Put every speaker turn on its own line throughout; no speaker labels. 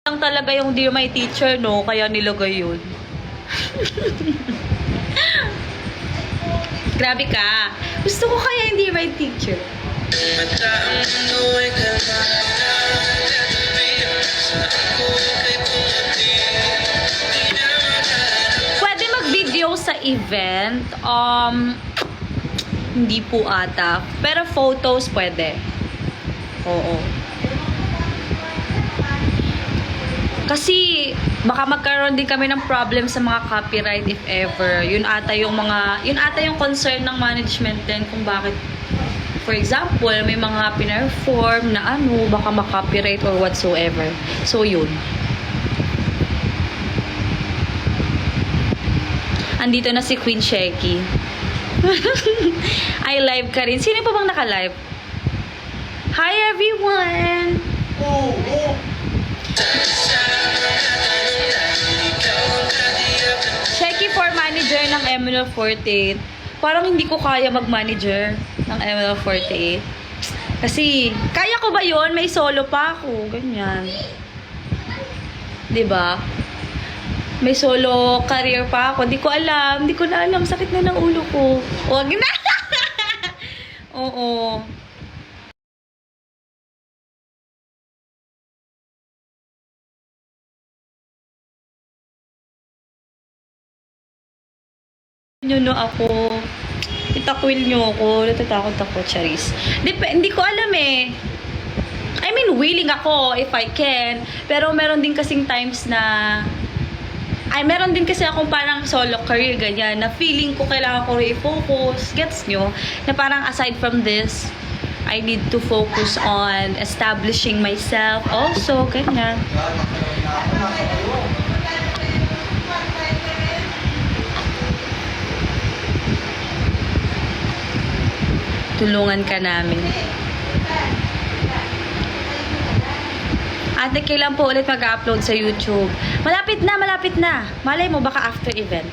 lang talaga yung Dear My Teacher, no? Kaya nilagay yun. Grabe ka. Gusto ko kaya yung Dear My Teacher. Pwede mag-video sa event. Hindi po ata. Pero photos pwede. Oo. Kasi baka magkaroon din kami ng problem sa mga copyright if ever. Yun ata yung concern ng management din kung bakit, for example, may mga pinerform na baka ma-copyright or whatsoever. So yun. Andito na si Queen Sheki. Ay, live ka rin. Sino pa bang naka-live? Hi everyone! Sheki for manager ng ML48. Parang hindi ko kaya mag-manager ng ML48. Kasi, kaya ko ba yun? May solo pa ako. Ganyan. 'Di ba? May solo career pa ako. Hindi ko alam. Hindi ko na alam. Sakit na ng ulo ko. Huwag na. Oo. Nyo no ako. Itakwil nyo ako. Natatakot ako, Charis. Hindi ko alam eh. I mean, willing ako if I can. Pero meron din kasing times na meron din kasi akong parang solo career, ganyan, na feeling ko kailangan ko i-focus, gets nyo? Na parang aside from this, I need to focus on establishing myself also, ganyan. Tulungan ka namin. Ate, kailan po ulit mag-upload sa YouTube? Malapit na, malapit na. Malay mo, baka after event.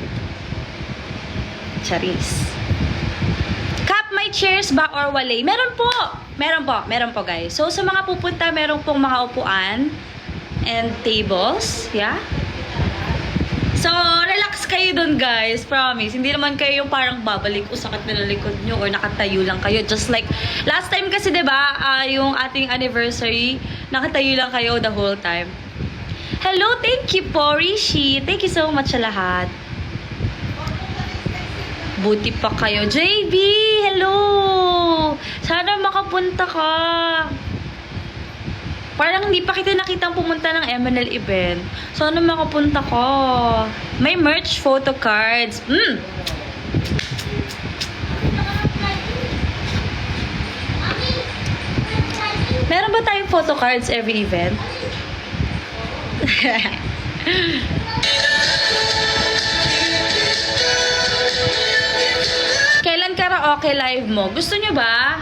Charis. Kap, may chairs ba or wale? Meron po. Meron po guys. So, sa mga pupunta, meron pong mga upuan and tables. Yeah? So, relax kayo dun guys. Promise. Hindi naman kayo yung parang babalik o sakit na likod nyo or nakatayo lang kayo. Just like, last time kasi diba, yung ating anniversary, nakatayo lang kayo the whole time. Hello, thank you po, Rishi. Thank you so much sa lahat. Buti pa kayo. JB, hello! Sana makapunta ka. Parang hindi pa kita nakitang pumunta ng MNL event. Sana makapunta ka. May merch photo cards. Meron ba tayong photo cards every event? Kailan karaoke live mo? Gusto nyo ba?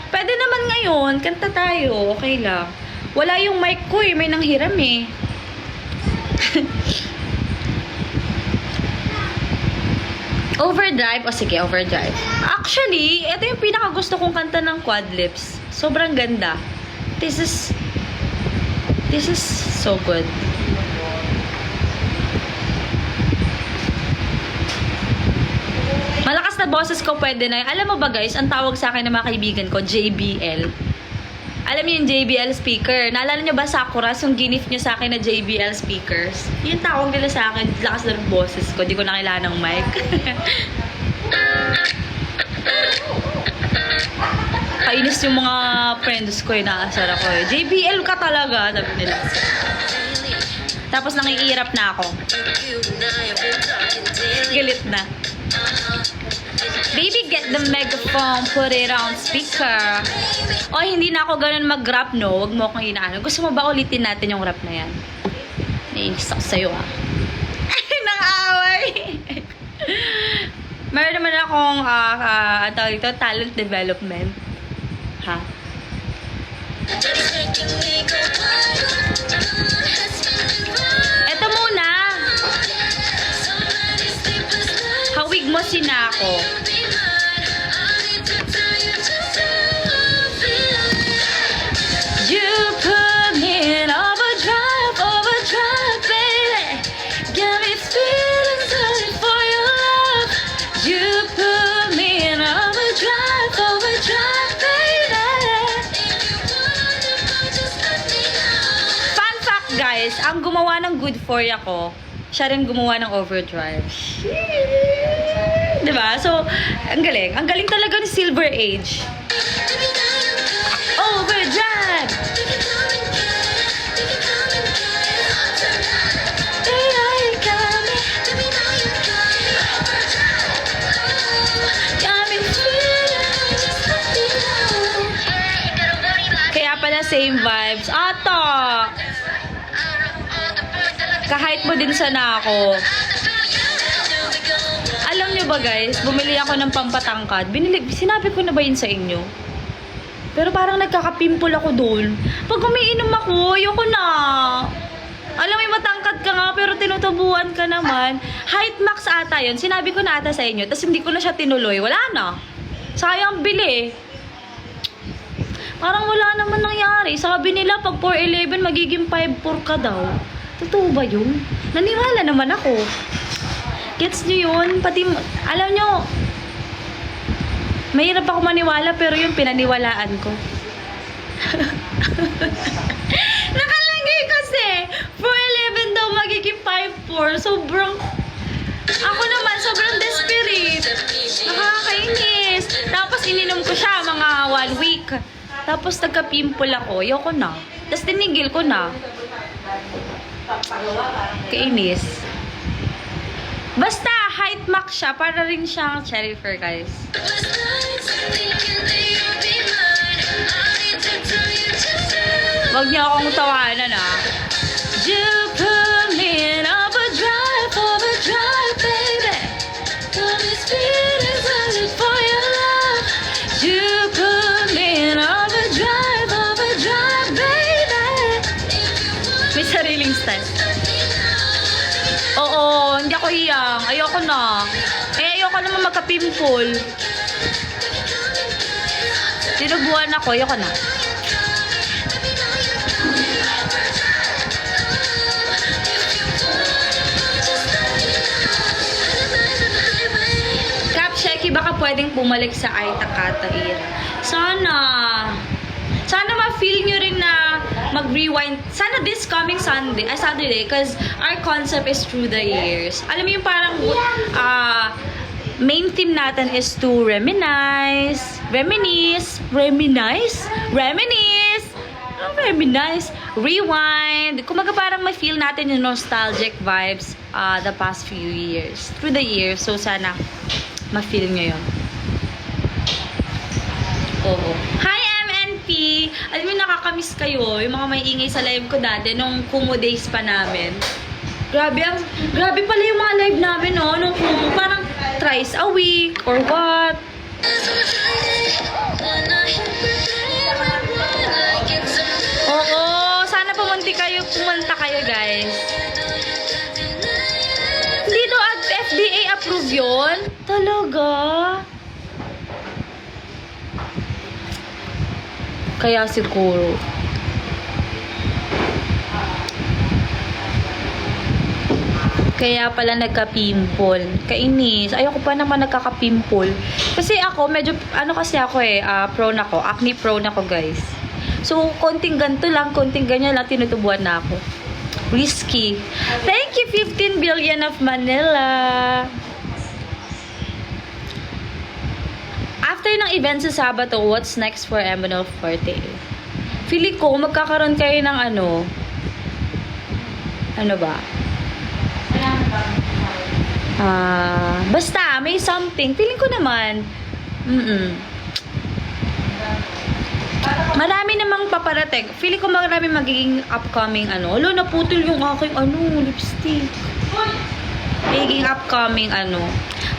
Pwede naman ngayon. Kanta tayo. Okay lang. Wala yung mic ko eh. May nanghiram eh. Overdrive? O sige, Overdrive. Actually, ito yung pinakagusto kong kanta ng Quadlips. Sobrang ganda. This is so good. Malakas na boses ko pwede na. Alam mo ba guys, ang tawag sa akin ng mga kaibigan ko, JBL. Alam niyo yung JBL speaker. Naalala niyo ba Sakura, yung ginif niyo sa akin na JBL speakers? Yung tawag nila sa akin, lakas na ng boses ko. Di ko na kailangan ng mic. Kainis yung mga friends ko, inaasar ako eh. JBL ka talaga, sabi nila. Tapos nangiirap na ako. Galit na. Baby, get the megaphone, put it on speaker. O, hindi na ako ganun mag-rap, no? Huwag mo akong inaano. Gusto mo ba ulitin natin yung rap na yan? Naiinis ako sa'yo, ah. Nang-away. Meron naman akong, tawag ito, talent development. Ha? Eto muna. Hawig mo si Nako. You put me in overdrive, overdrive. ang gumawa ng Good For Ya ko, siya rin gumawa ng Overdrive. Diba? So, ang galing. Ang galing talaga ni Silver Age. Overdrive! Kaya pala same vibes. Ata! Kahit mo din sana ako. Alam nyo ba guys, bumili ako ng pampatangkad. Sinabi ko na ba yun sa inyo? Pero parang nagkaka-pimple ako doon. Pag umiinom ako, ayoko na. Alam mo, matangkad ka nga, pero tinutubuan ka naman. Height max ata yun. Sinabi ko na ata sa inyo. Tapos hindi ko na siya tinuloy. Wala na. Sayang bili. Parang wala naman nangyari. Sabi nila, pag 4'11", magiging 5'4" ka daw. Totoo ba yun? Naniwala naman ako. Gets nyo yun? Pati, alam nyo, mahirap ako maniwala, pero yung pinaniwalaan ko. Nakalagay kasi, 4'11" daw magiging 5'4". Ako naman, sobrang desperate. Nakakainis. Tapos ininom ko siya mga 1 week. Tapos nagka-pimple ako. Ayoko na. Tapos tinigil ko na. Kainis. Basta, height max siya. Para rin siyang cherry fur, guys. Wag niyo akong tawanan, ah. You put me in overdrive, baby. Come and speed and search for your love. You put me in overdrive, baby. May sariling style. Oo, hindi ako iyang. Ayoko na. Ayoko naman magka-pimple. Tinubuan ako. Ayoko na. Sheki, baka pwedeng bumalik sa Ay Takata era. Sana ma-feel nyo rin na mag-rewind. Sana this coming Saturday, because our concept is through the years. Alam mo yung parang main theme natin is to reminisce, rewind. Kumaga parang may feel natin yung nostalgic vibes the past few years, through the years. So sana ma-feel nyo yun. Oo. Hi, MNP! Alam mo, nakakamiss kayo. Yung mga may ingay sa live ko dati, nung Kumu days pa namin. Grabe pala yung mga live namin, no? Nung Kumu, parang thrice a week, or what? Oo, sana pumunta kayo, guys. Dito at FDA approve yun? Talaga? Kaya siguro. Kaya pala nagka-pimple. Kainis. Ayoko pa naman nagkaka-pimple. Kasi ako, medyo, prone ako. Acne prone ako, guys. So, konting ganito lang, konting ganyan lang, tinutubuan na ako. Risky. Thank you, 15 billion of Manila. After ng event sa Sabato, what's next for Emanol Forte? Feeling ko, magkakaroon kayo ng ano ba? Basta, may something. Feeling ko naman, marami namang paparating. Feeling ko marami magiging upcoming Alo, naputol yung aking lipstick. Magiging upcoming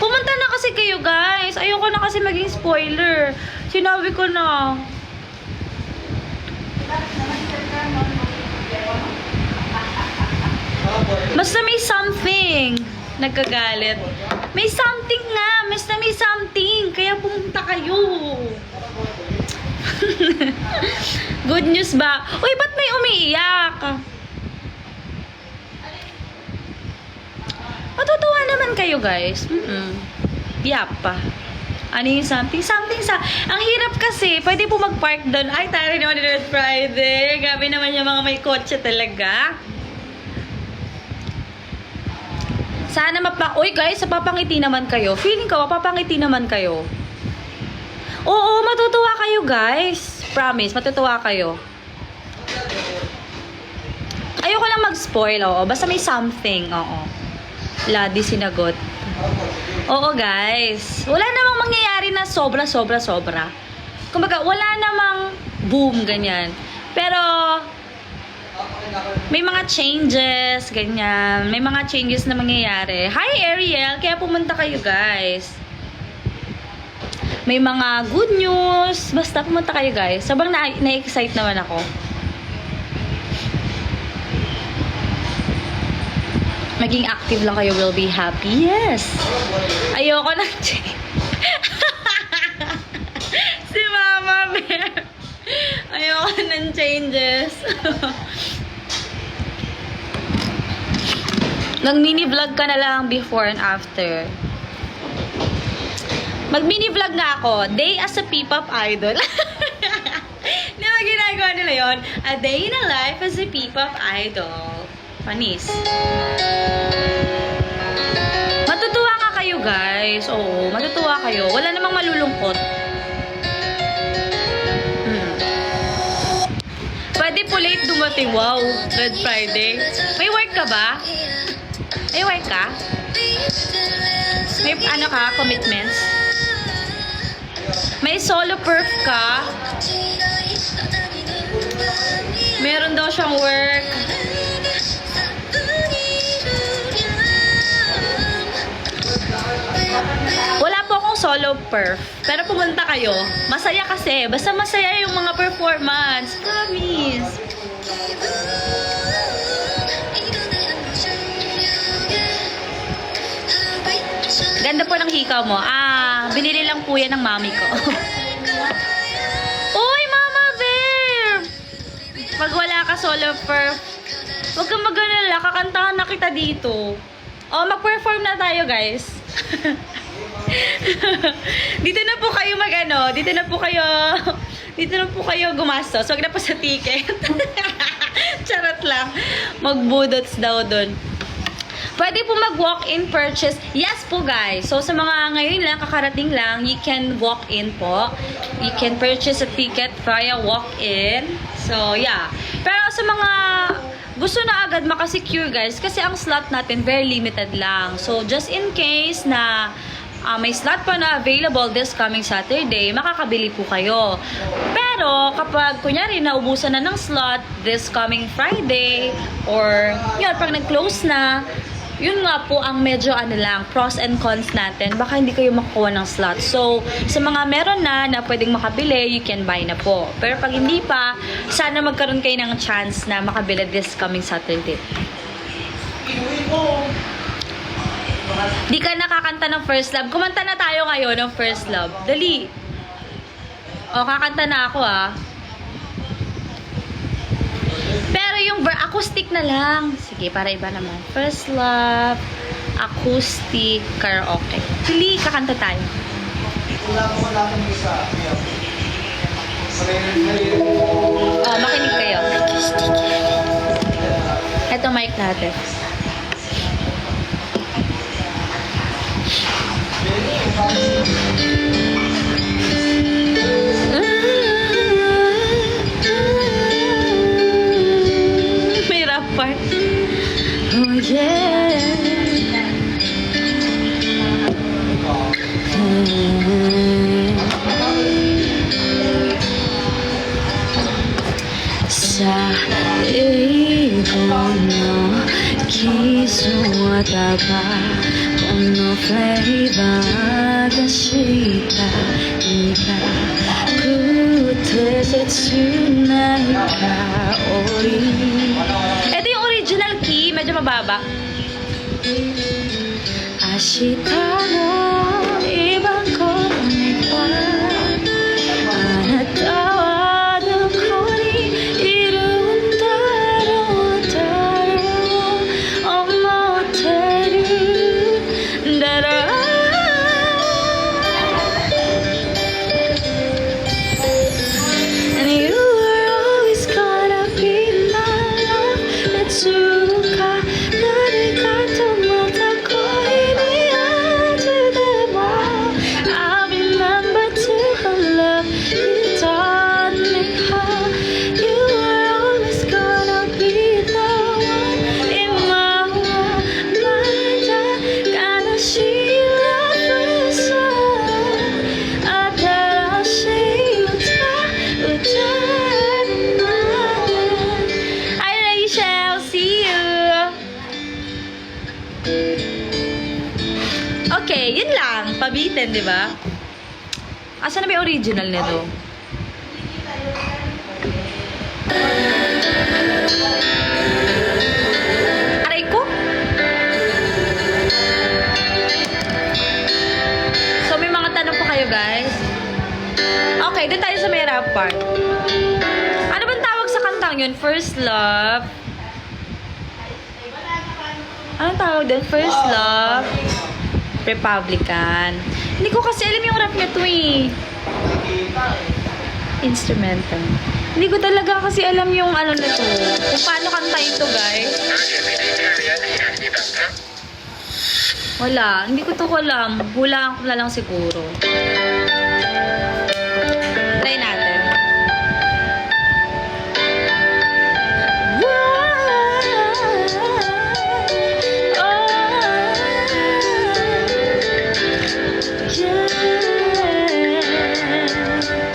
Pumunta na kasi kayo, guys. Ayoko na kasi maging spoiler. Sinabi ko na. Basta may something. Nagkagalit. May something nga. Basta may something. Kaya pumunta kayo. Good news ba? Uy, ba't may umiiyak? Matutuwa naman kayo, guys. Yapa. Ano yung something? Ang hirap kasi. Pwede po mag-park doon. Ay, tayo naman Red Friday. Grabe naman yung mga may kotse talaga. Sana Uy guys, papangiti naman kayo. Feeling ko, papangiti naman kayo. Oo, matutuwa kayo guys. Promise, matutuwa kayo. Ayoko lang mag-spoil, oo. Basta may something, oo. Ladi sinagot. Oo guys. Wala namang mangyayari na sobra. Kumbaga, wala namang boom, ganyan. Pero, may mga changes, ganyan. May mga changes na mangyayari. Hi, Ariel! Kaya pumunta kayo, guys. May mga good news. Basta pumunta kayo, guys. Sobrang na-excite naman ako. Maging active lang kayo will be happy. Yes! Ayoko na. Si Mama Bear. Ayoko ng changes. Nag-mini vlog ka na lang before and after. Mag-mini vlog nga ako. Day as a P-pop idol. Di ba ginagawa nila yun? A day in a life as a P-pop idol. Panis. Matutuwa nga kayo guys. Oo, matutuwa kayo. Wala namang malulungkot. Pwede po late dumating. Wow, Red Friday. May work ka ba? May work ka? May ano ka? Commitments? May solo perf ka? Meron daw siyang work. Wala po akong solo perf. Pero pumunta kayo. Masaya kasi. Basta masaya yung mga performance. Promise. Ganda po ng hikaw mo. Binili lang po yan ng mami ko. Uy, Mama Bear! Pag wala ka solo perf, huwag kang mag-alala. Kakantahan na kita dito. Mag-perform na tayo, guys. Dito na po kayo dito na po kayo gumastos. Huwag na po sa ticket. Charot lang. Magbudots daw dun. Pwede po mag-walk-in purchase. Yes po guys. So sa mga ngayon lang, kakarating lang, you can walk-in po. You can purchase a ticket via walk-in. So yeah. Pero sa mga gusto na agad makasecure guys, kasi ang slot natin very limited lang. So just in case na may slot pa na available this coming Saturday, makakabili po kayo. Pero kapag kunyari naubusan na ng slot this coming Friday, or yun, pag nag-close na, yun nga po ang medyo pros and cons natin. Baka hindi kayo makukuha ng slot. So, sa mga meron na pwedeng makabili, you can buy na po. Pero pag hindi pa, sana magkaroon kayo ng chance na makabili this coming Saturday. Di ka nakakanta ng First Love. Kumanta na tayo ngayon ng First Love. Dali. Kakanta na ako Pero yung acoustic na lang. Sige, para iba naman. First Love, acoustic, karaoke. Dali, kakanta tayo. Makinig kayo. Ito mic natin. May rap part. Oh yeah. Sa ibon mo kisuwataのフレーバーがしたいかくて切ない香り Ito yung original key, medyo mababa. 明日のibang komunidadあなたはどこにいるんだろうと思ってるだろう And you were always gonna be my love 熱が誰かとまたこ ulitin, di ba? Asa na ba yung original nito? Aray ko? So, may mga tanong pa kayo, guys. Okay, doon tayo sa may rap part. Ano bang tawag sa kantang yun? First Love? Anong tawag doon? First Love? Republican. Hindi ko kasi alam yung rap niya to eh. Instrumental. Hindi ko talaga kasi alam yung ano na to. Kung paano kanta ito, guys. Wala. Hindi ko to alam. Hulaan ko na lang siguro. Try natin.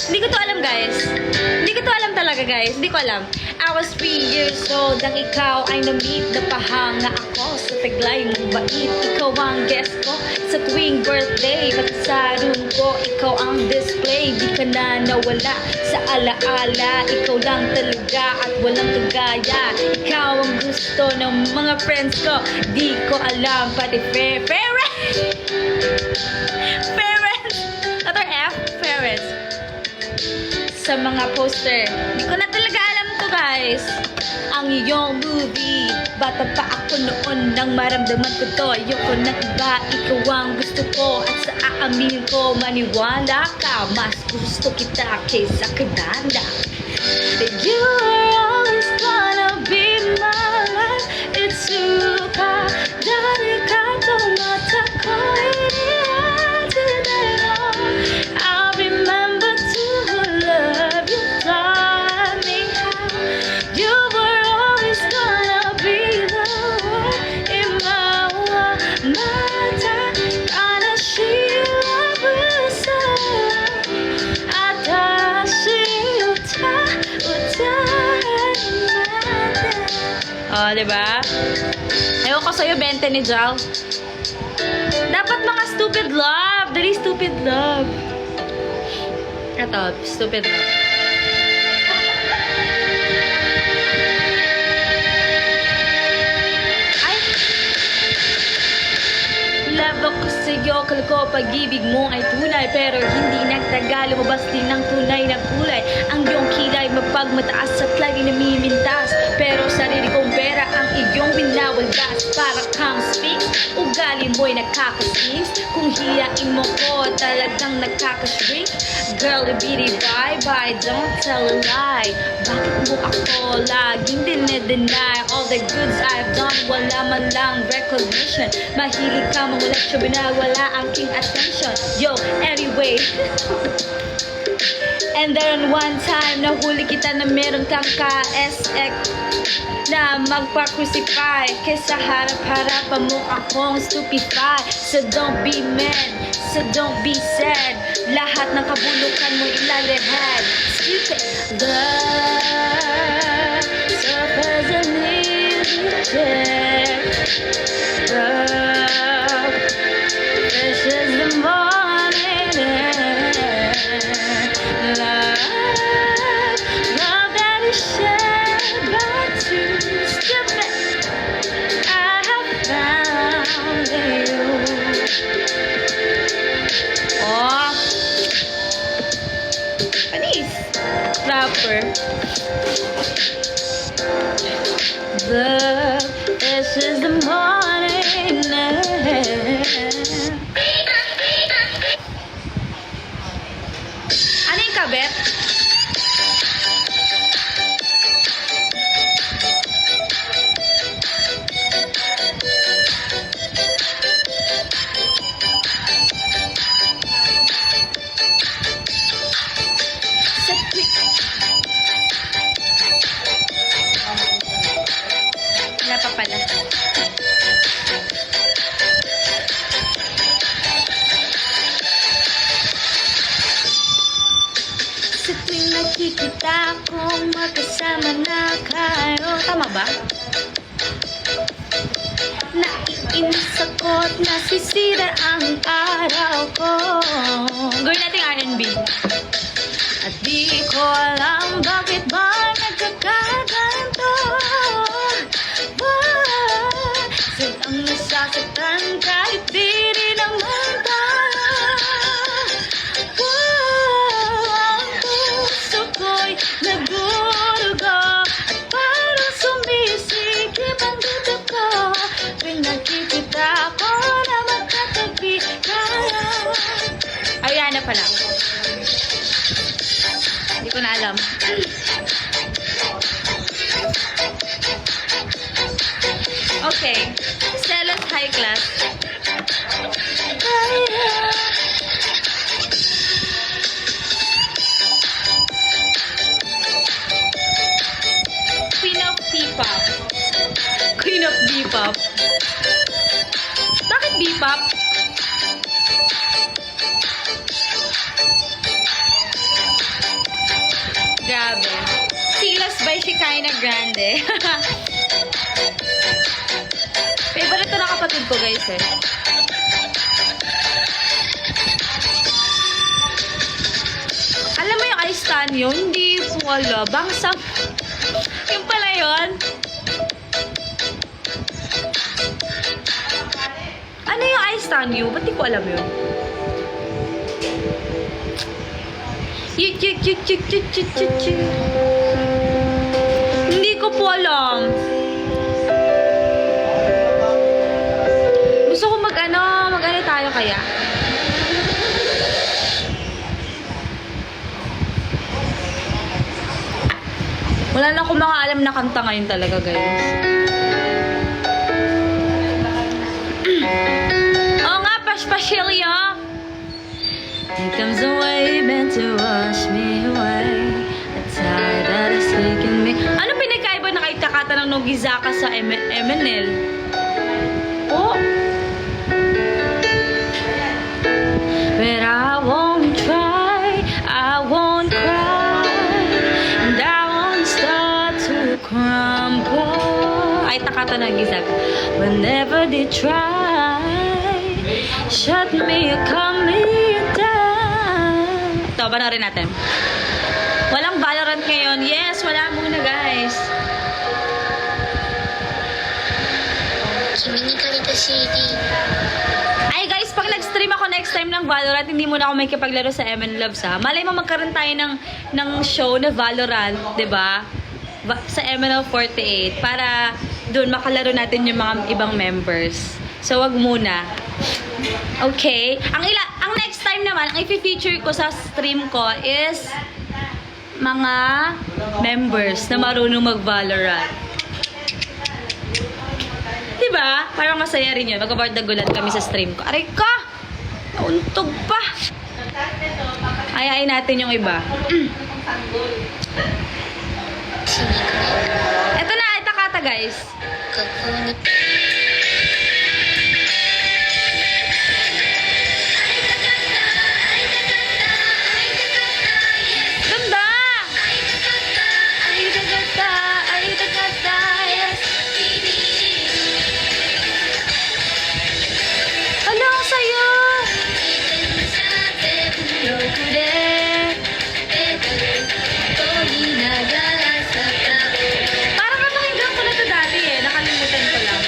Hindi ko to alam, guys. Hindi ko to alam talaga, guys. Hindi ko alam. I was 3 years old nang ikaw ay na-meet. Napahanga ako sa taglay mong bait. Ikaw ang guest ko sa tuwing birthday. Pati sa room ko, ikaw ang display. Di ka na nawala sa alaala. Ikaw lang talaga at walang kagaya. Ikaw ang gusto ng mga friends ko. Di ko alam, pati parents. Parents. Letter F, parents. Sa mga poster. Hindi ko na talaga alam to, guys. Ang iyong movie. Bata pa ako noon nang maramdaman ko to. Ayoko na iba, ikaw ang gusto ko. At sa aamin ko, maniwala ka. Mas gusto kita kaysa kananda. That you are always gonna be my life. It's you ka. Dari ka tumata ko. I'll remember to love you, taught me how. You were always gonna be the one in my world. My time, gonna see you every side. Atashi uta, oh, diba? Ewan ko sa'yo, 20 ni Jal. Dapat mga stupid love. Dali, stupid love. Ito, stupid love. Ay! Love ako sa'yo, kala ko pag-ibig mo ay tunay. Pero hindi nagtagal, lumabas din ng tunay na kulay. Ang iyong kilay mapagmataas at lagi namimintas. Pero sarili kong pera ang iyong winawaldas. Para kang sphinx, ugali mo'y nakakasings. Kung hiyain mo ko, talagang nakakashrink. Girl, ibiri, bye-bye, don't tell a lie. Bakit mo ako laging dinedeny? All the goods I've done, wala man lang recognition. Mahilig ka mangulat siya, binawala aking attention. Yo, anyway. And then one time, nahuli kita na meron kang ka-SX na magpa-crucify. Kesa harap-harapan mo akong stupefy. So don't be mad, so don't be sad. Lahat ng kabulukan mo ilalehad. Stupid love, so doesn't reject. Love, this is the morning air. Love that is shared by two. Stupid, I have found you. Oh, panis, rapper. Love, this is the morning air. Ano yung kabet? Wala pa pala. Sa tuwing nakikita kong magkasama na kayo. Tama ba? Inis ako't nasisira ang araw ko. Gawin natin R&B. At di ko alam bakit ba nagkakaganto. Silang nasasaktan kahit di rin naman tayo. Ang puso ko'y nagurugo at parang sumisikip ang dito ko. Tuwing nakikita ko na magkatabi tayo. Ayan na pala. Hindi ko na alam. Okay. Stella's High Class. Queen of P-pop. Queen of B-pop. Bakit B-pop? Grabe. Silas by Shekinah Grande. Favorite to na kapatid ko, guys, eh. Alam mo yung I Stan yun? Hindi po wala. Bangsang. Yung pala yun. Ano yung I Stan you? Ba't di ko alam yun? Hindi ko po alam. Gusto ko mag-ano tayo kaya? Wala na akong mga alam na kanta ngayon talaga, guys. Oo nga, Pashpashilya. Here comes the wave meant to wash me away. The tide that is taking me. Ano pinagkaiba na kay Takata ng Nogizaka sa MNL? Oh? But I won't try, I won't cry, and I won't start to crumble. Ay, Takata ng Nogizaka. Whenever they try, shut me or calm me down. Ito, panoorin natin. Walang Valorant ngayon. Yes, wala muna, guys.
Kimi ni Karita CD.
Ay, guys, pag nag-stream ako next time ng Valorant, hindi muna ako may kipaglaro sa MN Loves, ha? Malay mo magkaroon tayo ng show na Valorant, 'di ba? Sa MNL48 para doon makalaro natin yung mga ibang members. So, wag muna. Okay. Ang next time naman, ang i-feature ko sa stream ko is mga members na marunong mag-Valorant. Diba? Parang masaya rin yun. Magkabardagulan kami sa stream ko. Aray ka! Nauntog pa! Ayain natin yung iba. Ito na, Takata, guys.
Kakunit.
Ganda! Ay, Takata, yes. Hala, ang sayo! Parang napakinggan ko na ito dati eh. Nakalimutan ko lang.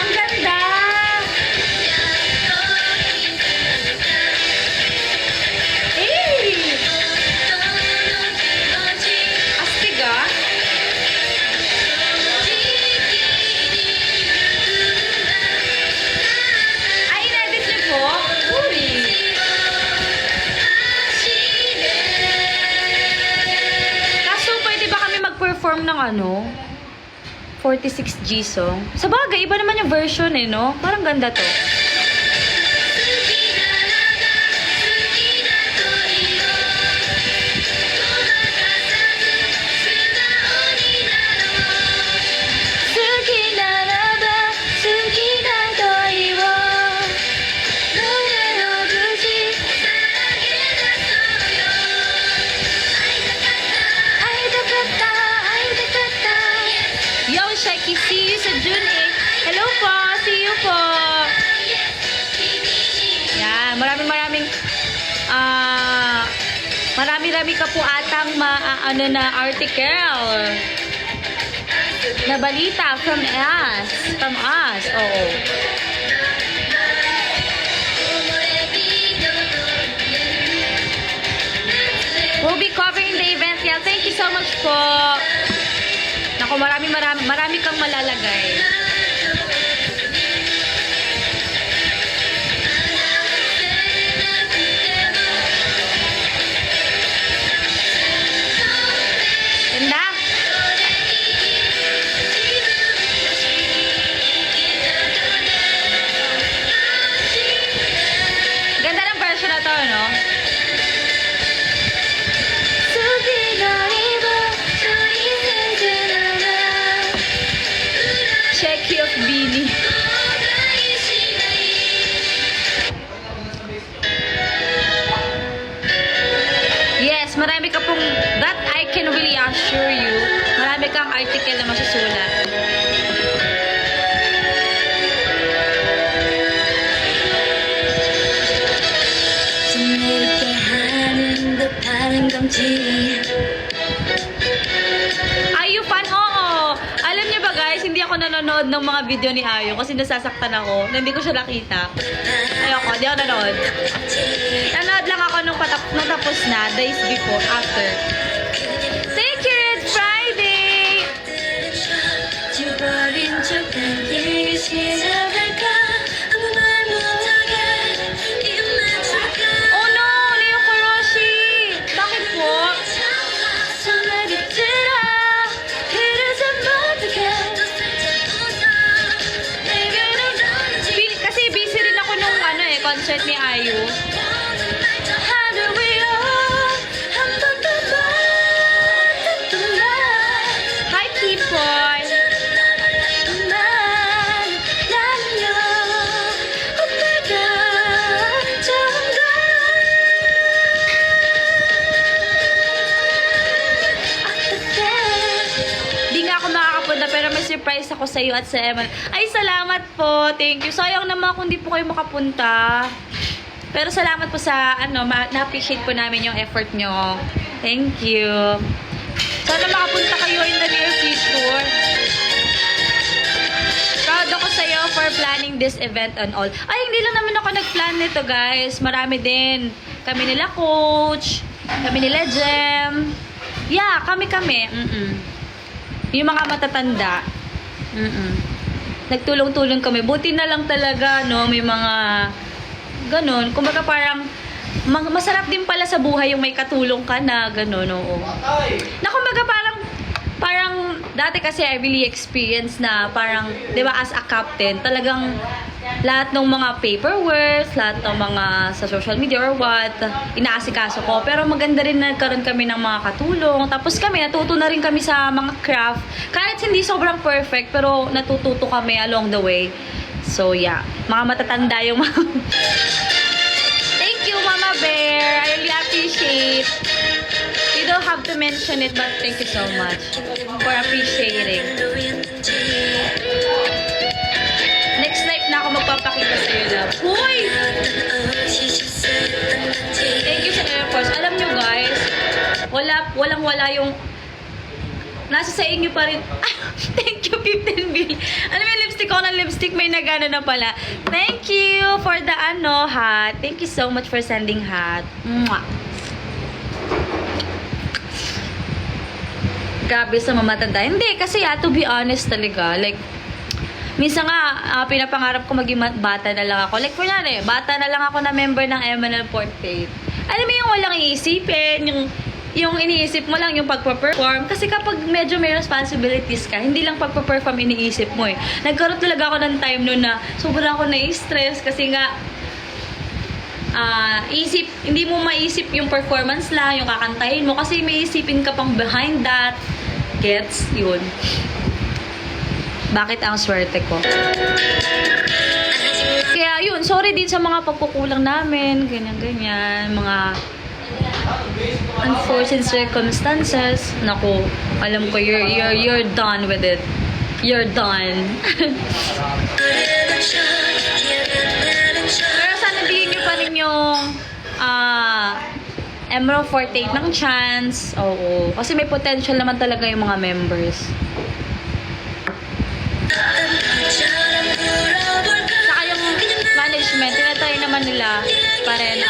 Ang ganda! Eh! Astig ah! Ay, in-edit niyo po? Uy! Kaso, pwede ba kami mag-perform ng 46G song? Sa bagay, iba naman yung version eh, no? Parang ganda to. po. Yan, marami ka po atang na article na balita from us. Oo. We'll be covering the event. Yeah, thank you so much po. Naku, marami kang malalagay. Ganda. Ganda ng version na to, no? Checky of Beanie. Yes, marami ka pong, that I can really assure you, marami kang article na masusulat. Ayu fan, oo. Alam niyo ba guys, hindi ako nanonood ng mga video ni Ayu kasi nasasaktan ako na hindi ko siya nakita. Ayoko, hindi ako nanonood. Nanood lang ako nung tapos na, days before, after. Thank you, Red Friday! Oh no, Leo Kuroshi! Bakit po? Kasi busy rin ako nung concert ni Ayu. Hi, Kipoy! Di nga ako makakapunta pero may surprise ako sa iyo at sa Emma. Ay, salamat po. Thank you. Sayang naman kung di po kayo makapunta. Pero salamat po sa na-appreciate po namin yung effort nyo. Thank you. Sana makapunta kayo in the near future. Proud ako sa iyo for planning this event and all. Ay, hindi lang naman ako nag-plan nito, guys. Marami din. Kami nila Coach, kami nila Jem. Yeah, kami. Yung mga matatanda. Nagtulong-tulong kami. Buti na lang talaga, no, may mga ganon. Kumbaga parang masarap din pala sa buhay yung may katulong ka na ganon, oo. Na kumbaga parang dati kasi I really experienced na parang, di ba, as a captain, talagang lahat ng mga paperwork, lahat ng mga sa social media or what, inaasikaso ko. Pero maganda rin na nagkaroon kami ng mga katulong. Tapos kami, natuto na rin kami sa mga craft. Kahit hindi sobrang perfect, pero natututo kami along the way. So, yeah. Mga matatanda yung mga... Thank you, Mama Bear. I really appreciate. You don't have to mention it, but thank you so much for appreciating. Next live na ako magpapakita sa iyo na. Uy! Thank you sa Air Force. Alam nyo guys, walang-wala yung nasa sa inyo pa rin. Thank you, 15 bill. Alam mo yung lipstick ko ng lipstick, may nagano na pala. Thank you for the hat. Thank you so much for sending hat. Mwah. Grabe sa mamatanda. Hindi, kasi to be honest talaga, like, minsan nga, pinapangarap ko maging bata na lang ako. Like, kunyari, bata na lang ako na member ng MNL Portrait. Alam mo yung walang iisipin, yung iniisip mo lang yung pagpa-perform. Kasi kapag medyo may responsibilities ka, hindi lang pagpa-perform iniisip mo eh. Nagkaroon talaga ako ng time noon na sobrang ako na-stress kasi nga, hindi mo maisip yung performance lang, yung kakantahin mo. Kasi may isipin ka pang behind that. Gets? Yun. Bakit ang swerte ko? Kaya yun, sorry din sa mga pagkukulang namin, ganyan-ganyan, mga unfortunate circumstances. Naku, alam ko, you're done with it. You're done. Pero sana bigyan nyo pa rin yung Emerald 48 ng chance. Oo. Kasi may potential naman talaga yung mga members. Saka yung management, tinatry naman nila pa rin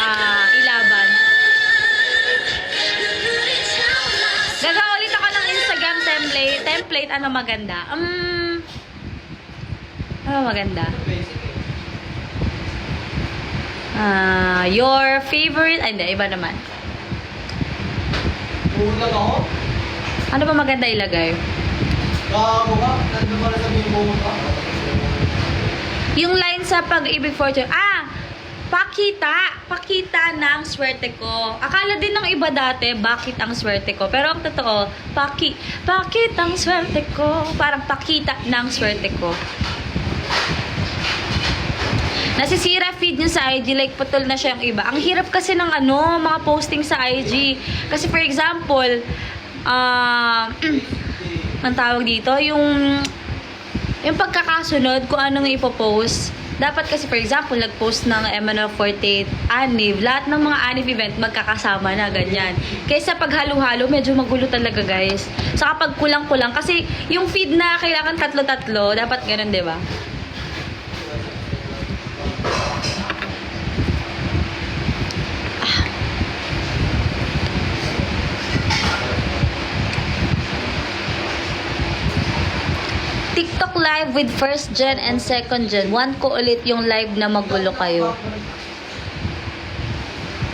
ilaban. Gagawa ulit ako ng Instagram template. Ano maganda? Ano maganda? Your favorite... Ay, hindi. Iba naman.
Ulang ako?
Ano ba maganda ilagay?
Kamukha? Nandun pala sa may mukha.
Yung line sa Pag-ibig Fortune. Pakita ng swerte ko. Akala din ng iba dati, bakit ang swerte ko? Pero ang totoo, pakit ang swerte ko. Parang pakita ng swerte ko. Nasisira feed niya sa IG, like putol na siya yung iba. Ang hirap kasi ng mga posting sa IG. Kasi for example, ang tawag dito, yung pagkakasunod kung anong ipopost. Dapat kasi for example, nag-post ng MN48 Anib, lahat ng mga Anib event magkakasama na, ganyan. Kaysa pag halo-halo, medyo magulo talaga guys. Saka pag kulang-kulang, kasi yung feed na kailangan tatlo-tatlo, dapat ganun, di ba? TikTok live with first gen and second gen. Want ko ulit yung live na magulo kayo.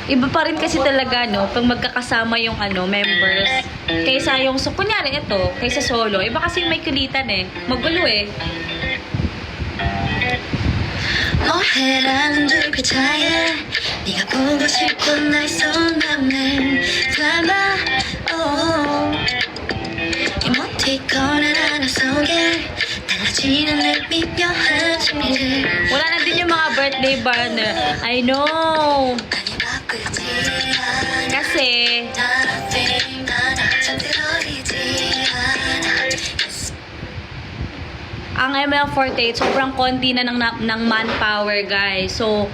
Iba pa rin kasi talaga, no? Pag magkakasama yung members. Kaysa yung, so kunyari ito, kaysa solo. Iba kasi yung may kulitan eh. Magulo eh.
뭐해라는 눈빛하에 네가 보고 싶은 날 손담는 담아 이모티콘 하나 속에 달라지는 내 미묘한 심리를
Wala na din yung mga birthday banner. I know.
많이 바꾸지 않아
Kasi,
Nothing 하나 잠들어있지 않아
ang ML48, sobrang konti na ng manpower, guys. So,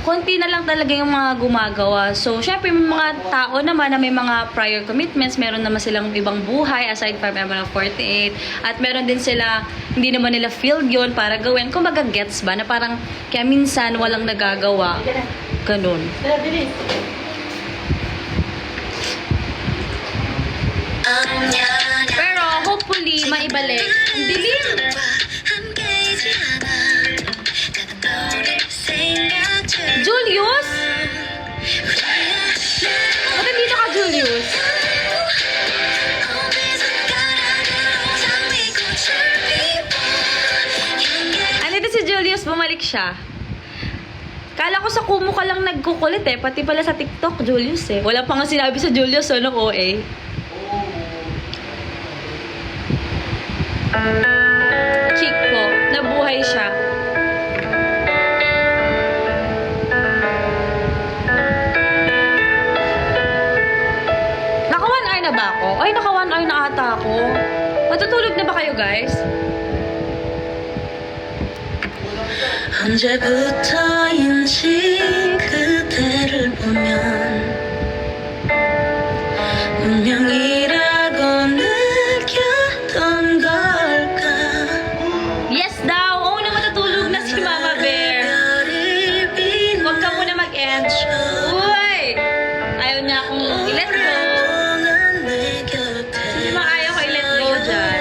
konti na lang talaga yung mga gumagawa. So, syempre, may mga tao naman na may mga prior commitments. Meron naman silang ibang buhay aside from ML48. At meron din sila, hindi naman nila feel yun para gawin. Kung baga gets ba, na parang, kaya minsan walang nagagawa. Ganun. Pero, hopefully, maibalik. Ang dilim! Julius? Ba't nandito ka, Julius? Andito si Julius, bumalik siya. Kala ko sa Kumu ka lang nagkukulit eh. Pati pala sa TikTok, Julius eh. Wala pa nga sinabi sa Julius, no, OA. Chick po, nabuhay siya. Naka 1 hour na ba ako? Ay, naka 1 hour na ata ako. Matutulog na ba kayo, guys?
언제부터인지 그대를 보면 운명이라고 느꼈던 걸까
Yes daw! Oo na, matutulog na si Mama Bear. Huwag ka muna mag-end. Uy! Ayaw niya akong i-let go. Sino bang ayaw ko i-let go dyan?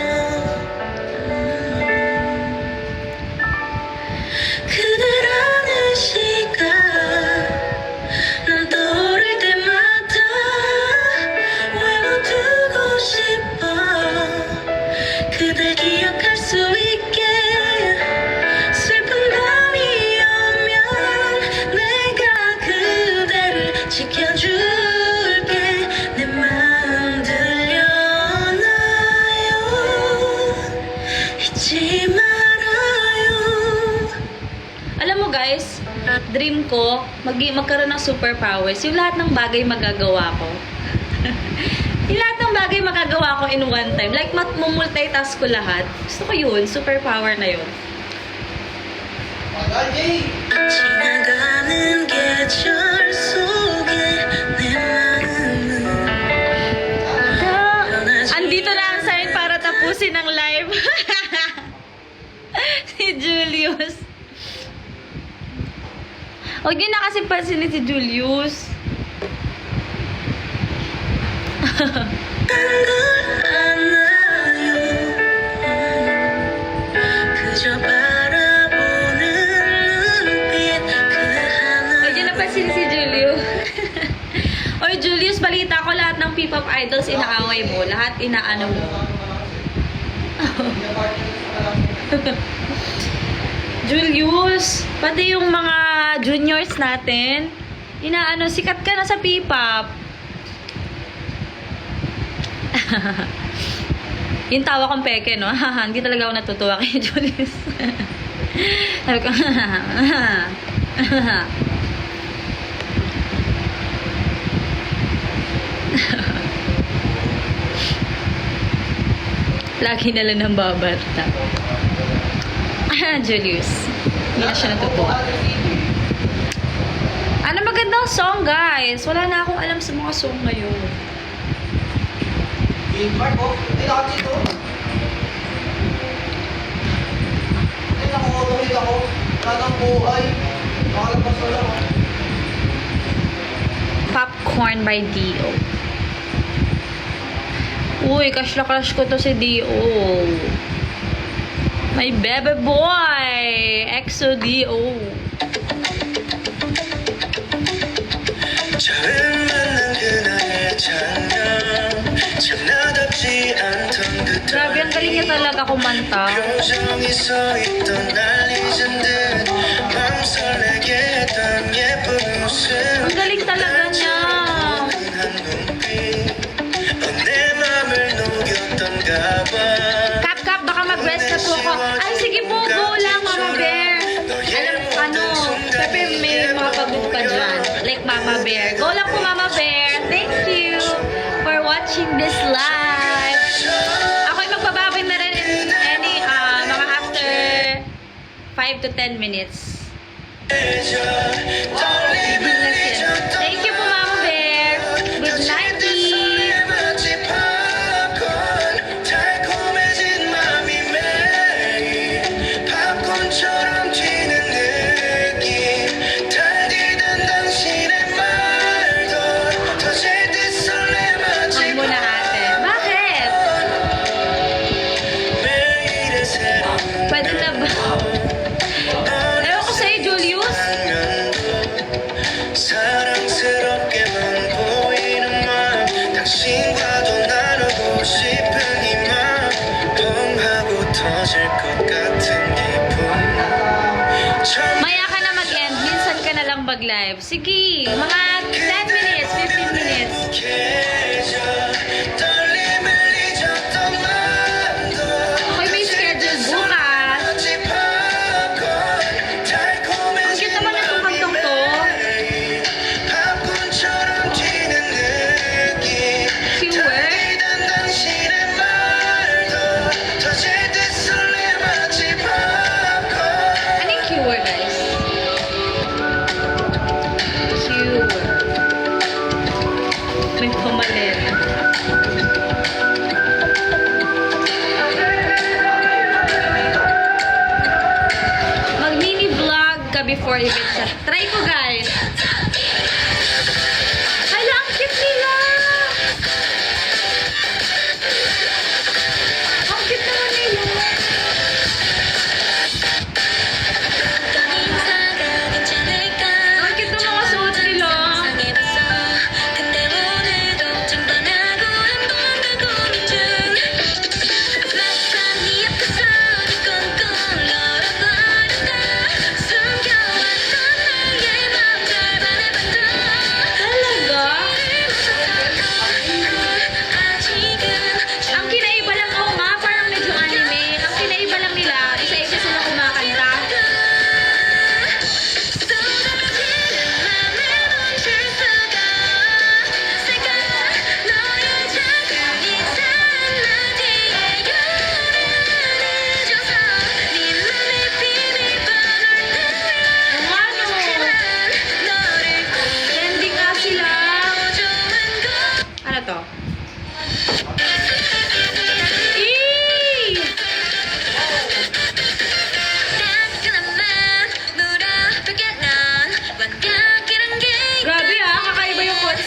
그대라는 시간 난 떠오를 때마다 외워두고 싶어 그댈 기억할 수 있게 슬픈 밤이 오면 내가 그대를 지켜줄게 내 마음 들려놔요 잊지 말아요
Alam mo guys, dream ko, magkaroon ng superpowers. Yung lahat ng bagay magagawa ko. Yung lahat ng bagay magagawa ko in one time. Like, multitask ko lahat. Gusto ko yun, superpower na yun.
Tagal, Jay!
지나가는 계절 속에 내 마음은
Andito na ang sign para tapusin ang live. Si Julius. Huwag niyo na kasi pansinin si Julius.
걸 안아요 그저 바라보는 눈빛 그
Huwag niyo
하나
na pansinin si Julius. Oy, Julius, balita ko lahat ng P-pop idols inaaway mo. Lahat inaano mo. Julius, pati yung mga juniors natin, inaano, sikat ka na sa P-pop. Yung tawa kong peke, no? Hindi talaga ako natutuwa kay Julius. Sabi ko, lagi na lang ng babarta. Julius. Hindi na siya natutuwa. Ano magandang song, guys? Wala na akong alam sa mga song ngayon.
Big Mark, oh. Ay, nakachito. Ay, nakukulit ako. Wala nang buhay. Nakalabas ko lang, oh.
Popcorn by Dio. Uy, crush na crush ko to si Dio. My baby boy! EXO Dio.
처음 만난 그날의 장면 참 나답지 않던 그
Grabe, ang galing niya talaga kumanta.
표정이 서있던 날 잊은 듯 마음 설레게 했던 예쁜 웃음
Ang galing talaga niya.
한 눈빛 내 맘을 녹였던가 봐
Kap, baka mag-rest na po ako. Ay, sige po, go lang, Mama Bear. Pepe, may mga pagod pa dyan. Like Mama Bear. Go lang po, Mama Bear. Thank you for watching this live. Ako'y magbababoy na rin in any, mga after 5 to 10 minutes. Thank you po, Mama Bear. Good night, Eve.
달콤해진 맘이 매일 팝콘처럼 튀는 느낌 달디던 당신의 말도 터질 듯 설레마지
Huwag mo na, ate. Bakit?
매일의 새로운
Pwede na ba? Ewan ko sa'yo, Julius.
사랑스럽게만 보이는 마음 당신과도 나누고 싶은 이맘 뻥하고 터질 것 같은 기분
Maya ka na mag-end. Minsan ka na lang mag-live. Sige, mga 10 minutes, 15 minutes.
계절 떨림을 잊었던 맘도
Ako'y may schedule bukas.
마치 팝콘 달콤해진
Ang cute naman itong kantong to.
매일 팝콘처럼 튀는 느낌
Pure.
달리던 당신의 말도 터질 듯 설레 마치 팝콘
Ano yung cure, guys? Cure. May pamalit. Mag-mini vlog ka before event siya. Try ko, guys. Hala, ang cute nila! Ang cute naman nila. Ang cute ng mga suot nila.
근데 오늘도 쟁반하고 한번 가고 있는 막상 네 앞에서 네 꽁꽁 얼어버렸다 숨겨왔던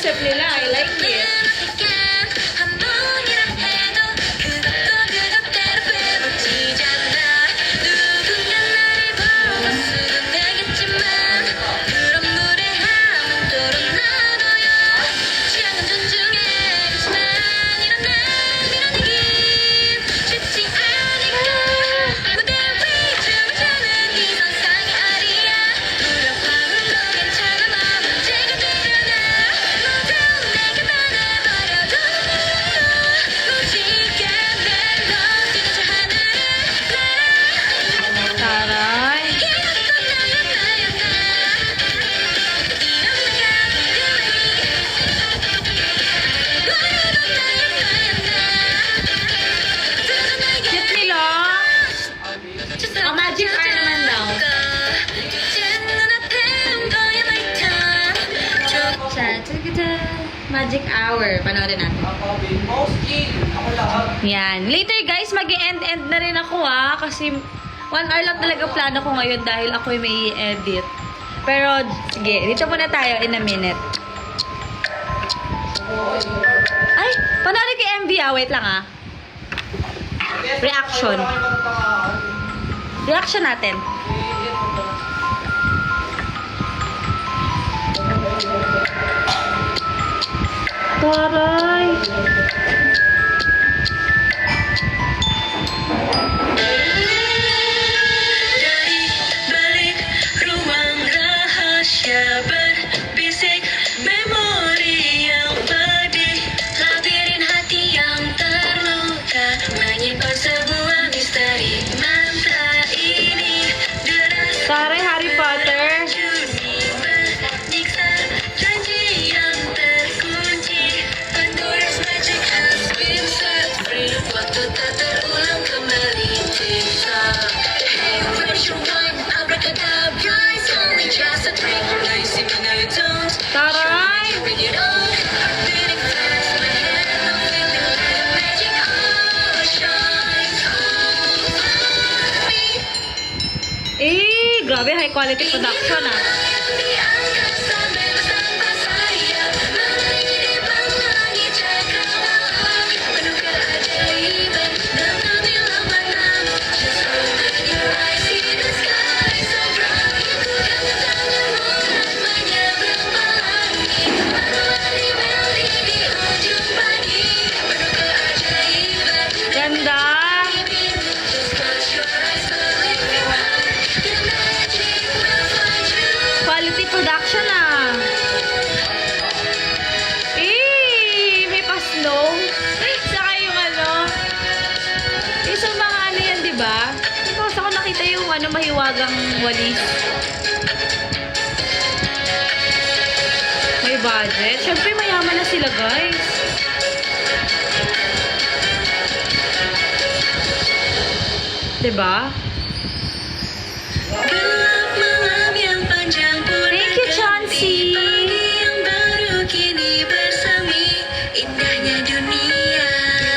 concept nila. I like it. Taray. Cute nila. Ang magic hour naman daw. Magic hour. Panoorin natin.
Ako, most in. Ako lahat.
Yan. Later guys, mag-end na rin ako kasi 1 hour lang talaga plano ko ngayon dahil ako may edit. Pero, sige, dito muna tayo in a minute. Ay, panoorin kay MV wait lang Reaction. Reaction natin. Taray.
Dari balik ruang rahasia berbisik memori yang pedih, labirin hati yang terluka menyimpan sebuah misteri masa ini deras.
Taray, Harry Potter.
Juni menyiksa janji yang terkunci. Pandora's magic has been set free. Waktu tak terulang kembali cinta. Hey, where's your wine? Abracadabra, it's only just a trick. Now you see me, now you don't.
Taray.
Bring it on. Beating fast, my head, I'm feeling like the magic all shines on me.
Grabe, high quality production Ganda. Quality production may pa-snow. Saka yung yung sa mga yan, di ba? Tapos ako nakita yung mahiwagang walis. May budget. Siyempre, mayaman na sila, guys. Diba?
Gelap malam yang panjang pun
Thank you, Chauncey.
pagi yang baru kini bersemi indahnya dunia.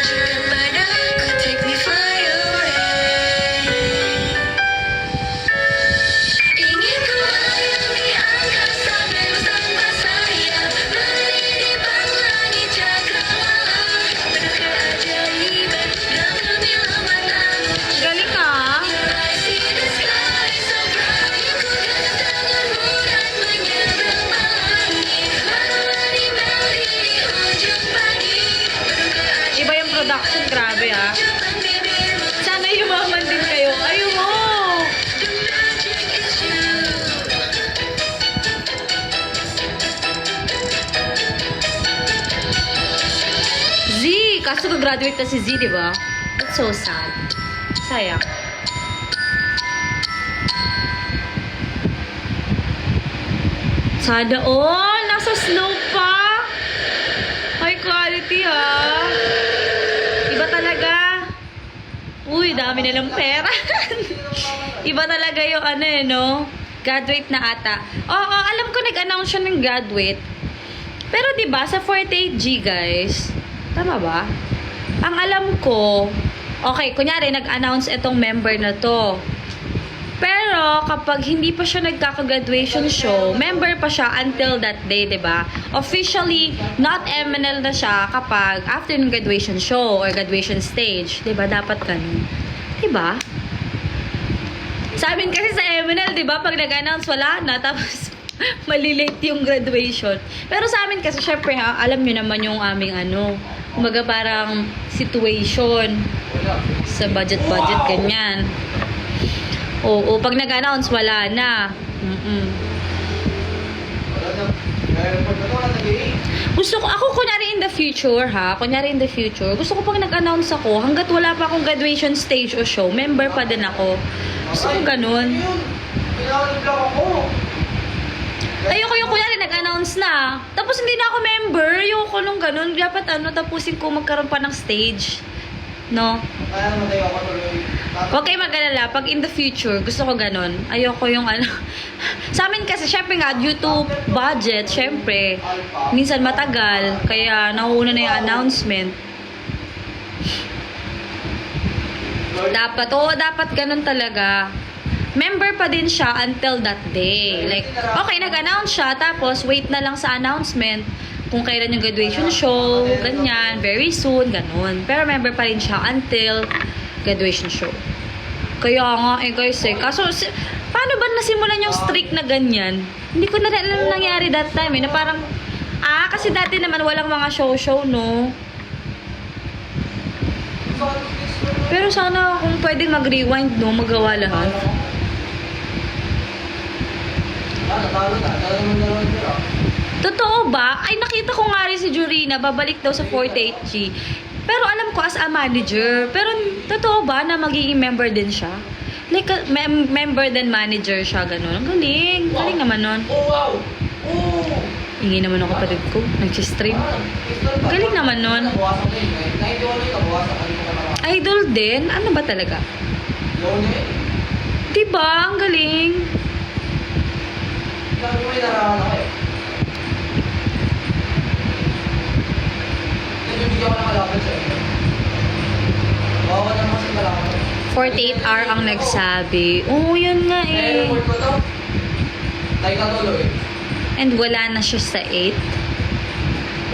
Tunjukkan padaku, take me fly away. Ingin ku layang di angkasa bersama sayap, melipir langit cakrawala, penuh keajaiban dalam gemilang matamu.
Galing
I see the sky so bright. Ku genggam tanganmu dan menyeberang langit. Melodi-melodi di ujung pagi. Penuh keajaiban
Iba yung production, grabe
depan bibirmu.
Sana yumaman din kayo. Ayun mo!
The magic is you.
Z! Kaso graduate na si Z, di ba? That's so sad. Sayang. Sada all! Nasa snow pa! High quality, Iba talaga. Uy, dami nilang pera. Iba talaga yung no? Graduate na ata. Oo, alam ko nag-announce siya ng graduate. Pero 'di ba sa 48G, guys? Tama ba? Ang alam ko, okay, kunyari nag-announce itong member na to. Pero kapag hindi pa siya nagkaka-graduation show, member pa siya until that day, 'di ba? Officially not MNL na siya kapag after ng graduation show or graduation stage, 'di ba? Dapat ganun. 'Di ba? Sa amin kasi sa MNL, 'di ba, pag nag-announce wala na tapos malilate yung graduation. Pero sa amin kasi syempre ha, alam niyo naman yung aming kumbaga parang situation sa budget ganyan. Oo, pag nag-announce, wala na.
Wala na. Meron pa ito, wala nag-i-8.
Gusto ko, ako kunyari in the future gusto ko pag nag-announce ako, hanggat wala pa akong graduation stage o show, member pa din ako. Gusto ko ganun.
Yun. Pinaka-block ako.
Ayoko yung kunyari nag-announce na, tapos hindi na ako member, ayoko nung ganun. Dapat tapusin ko magkaroon pa ng stage. No?
Kaya naman tayo ako tuloy.
Huwag kayo mag-alala. Pag in the future, gusto ko ganun. Ayoko yung Sa amin kasi, syempre nga, due to budget, syempre, minsan matagal. Kaya, nauuna na yung announcement. Dapat ganun talaga. Member pa din siya until that day. Like, okay, nag-announce siya, tapos wait na lang sa announcement kung kailan yung graduation show, ganyan, very soon, ganun. Pero member pa rin siya until graduation show. Kaya nga, guys, kaso, paano ba nasimulan yung streak na ganyan? Hindi ko na alam nangyari that time, na parang, kasi dati naman walang mga show, no? Pero sana kung pwedeng mag-rewind, no, magawa lahat.
Natalo na. Natalo naman na naman yun.
Totoo ba? Ay, nakita ko nga rin si Jurina, babalik daw sa 48G. Pero alam ko as a manager. Pero totoo ba na magiging member din siya? Like, member then manager siya, gano'n. Ang galing. Galing naman nun.
Oh, wow! Oh!
Hingi naman ako kapatid ko. Nag-stream. Galing naman nun.
Nabawasan ko yun. 91 yun, nabawasan. Ano ko naman?
Idol din? Ano ba talaga?
Yun eh.
Diba? Ang galing.
Sabi ko may narahan ako eh. Nagbibigyan ko ng malapit sa inyo. Bawa naman kasi malapit.
48R ang nagsabi. Oo, yun nga eh.
Report ko to. Tayo katuloy.
And wala na siya sa 8.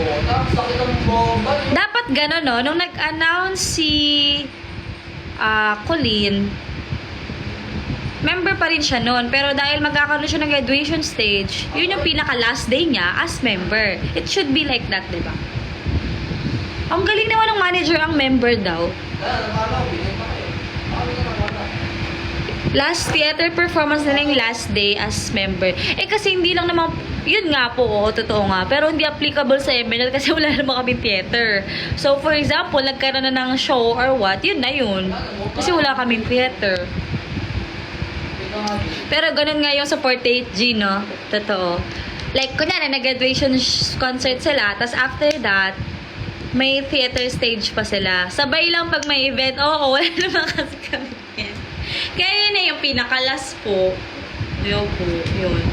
Oo, tapos sakit ang bomba.
Dapat gano'n, no? Nung nag-announce si Colleen, member pa rin siya noon. Pero dahil magkakaroon siya ng graduation stage, yun yung pinaka-last day niya as member. It should be like that, diba? Ang galing naman ng manager ang member daw.
Nakala ko, binigyan pa kayo. Nakala ko nakala.
Last theater performance na lang yung last day as member. Kasi hindi lang naman, yun nga po, totoo nga. Pero hindi applicable sa MNL kasi wala naman kami theater. So, for example, nagkaroon na ng show or what, yun na yun. Kasi wala kaming theater. Pero ganun nga yung sa 48G, no? Totoo. Like, kunyari, nag-graduation concert sila, tapos after that, may theater stage pa sila. Sabay lang pag may event, wala naman kasi kami. Kaya yun na yung pinakalas po. Yun po, yun.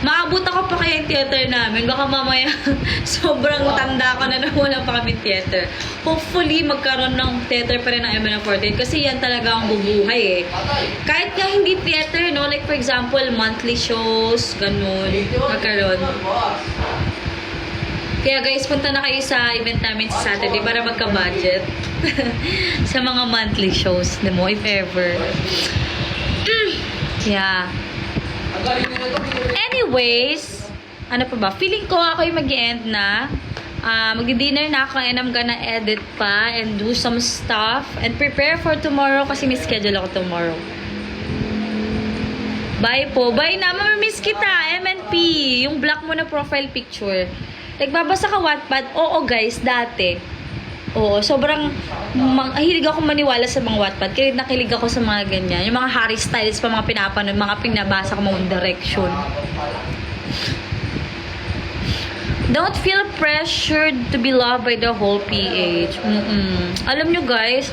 Maabot ako pa kaya yung theater namin. Baka mamaya sobrang tanda ko na wala pa kami theater. Hopefully, magkaroon ng theater pa rin ng MN48 kasi yan talaga ang bubuhay eh. Kahit nga hindi theater, no? Like for example, monthly shows, ganun. Magkaroon. Kaya guys, punta na kayo sa event namin sa Saturday para magka-budget. Sa mga monthly shows, di mo, if ever. Yeah. Anyways, ano pa ba? Feeling ko ako yung mag-end na. Mag-dinner na ako and I'm gonna edit pa and do some stuff and prepare for tomorrow kasi may schedule ako tomorrow. Bye po. Bye na. Mamimiss kita. MNP. Yung black mo na profile picture. Nagbabasa ka Wattpad? Oo guys, dati. Oo, sobrang hilig ako maniwala sa mga Wattpad. Kilig na kilig ako sa mga ganyan. Yung mga Harry Styles pa mga pinapanood, mga pinabasa ko mga direction. Don't feel pressured to be loved by the whole PH. Alam nyo guys,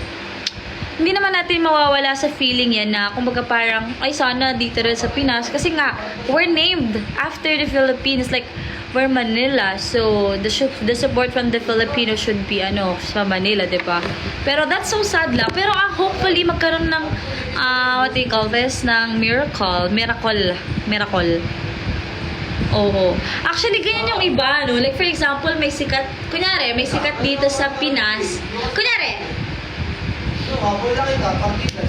hindi naman natin mawawala sa feeling yan na kumbaga parang, ay sana dito rin sa Pinas. Kasi nga, we're named after the Philippines. Like, we're Manila. So, the support from the Filipinos should be, sa Manila, di ba? Pero that's so sad lang. Pero hopefully, magkaroon ng, what do you call this? Ng miracle. Oo. Actually, ganyan yung iba, no? Like, for example, may sikat dito sa Pinas.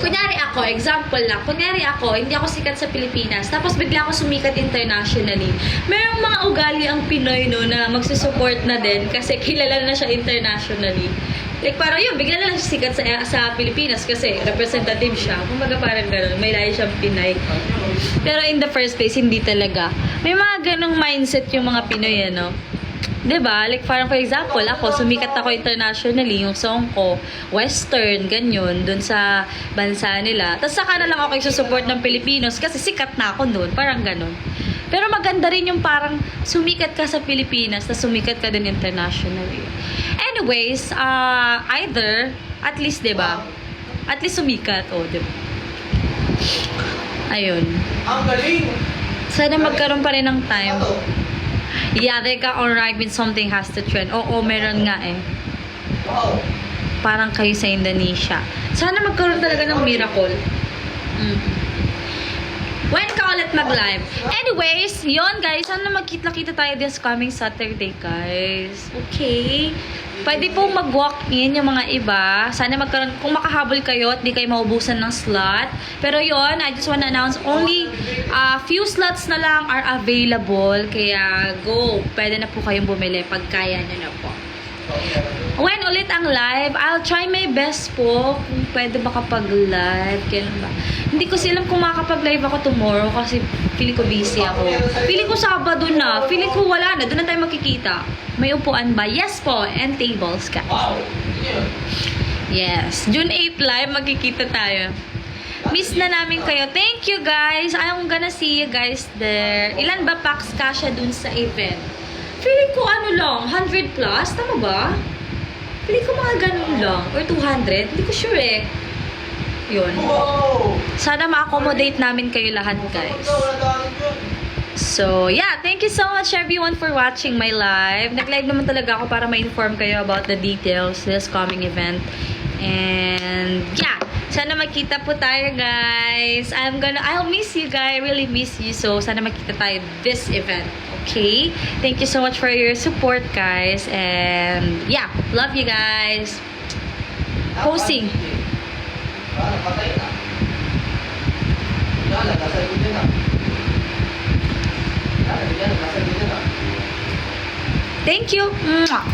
Kunyari ako, example lang. Kunyari ako, hindi ako sikat sa Pilipinas. Tapos bigla ako sumikat internationally. Merong mga ugali ang Pinoy, no, na magsusupport na din kasi kilala na siya internationally. Like, parang yun, bigla na lang siya sikat sa Pilipinas kasi representative siya. Kumbaga parang gano'n, may lahi siyang Pinay. Pero in the first place, hindi talaga. May mga ganong mindset yung mga Pinoy, ano? 'Di ba? Like, parang for example, ako, sumikat ako internationally, yung song ko, western, ganyan, dun sa bansa nila. Tapos saka na lang ako isusupport ng Pilipinos kasi sikat na ako dun. Parang ganon. Pero maganda rin yung parang sumikat ka sa Pilipinas, tapos sumikat ka din internationally. Anyways, either, at least, 'di ba? At least sumikat, di ba? Ayun.
Ang galing!
Sana magkaroon pa rin ng time. Yeah, they got alright when something has to trend. Oo, meron nga eh.
Wow!
Parang kayo sa Indonesia. Sana magkaroon talaga ng miracle. When ka ulit mag-live? Anyways, yon guys. Sana magkita-kita tayo this coming Saturday, guys. Okay? Pwede po mag-walk-in yung mga iba. Sana magkaroon, kung makahabol kayo at di kayo maubusan ng slot. Pero yon, I just wanna announce, only few slots na lang are available. Kaya go, pwede na po kayong bumili pag kaya nyo na po. When ulit ang live, I'll try my best po kung pwede ba kapag-live. Kailan ba? Hindi ko silam kung makakapag-live ako tomorrow kasi feeling ko busy ako. Feeling ko Sabado na. Feeling ko wala na. Doon na tayo makikita. May upuan ba? Yes po. And tables, guys.
Wow!
Yes. June 8 live, magkikita tayo. Miss na namin kayo. Thank you, guys. I'm gonna see you guys there. Ilan ba packs kasha dun sa event? Feeling ko lang, 100 plus. Tama ba? Feeling ko mga ganun lang. Or 200. Hindi ko sure eh. Yun.
Wow!
Sana ma-accommodate namin kayo lahat, guys. So, yeah. Thank you so much everyone for watching my live. Nag-live naman talaga ako para ma-inform kayo about the details this coming event. And, yeah. Sana magkita po tayo, guys. I'll miss you, guys. I really miss you. So, sana magkita tayo this event. Okay? Thank you so much for your support, guys. And, yeah. Love you, guys. Posing.
Patay na. Yan, nasa likod na.
Thank you. Mwah.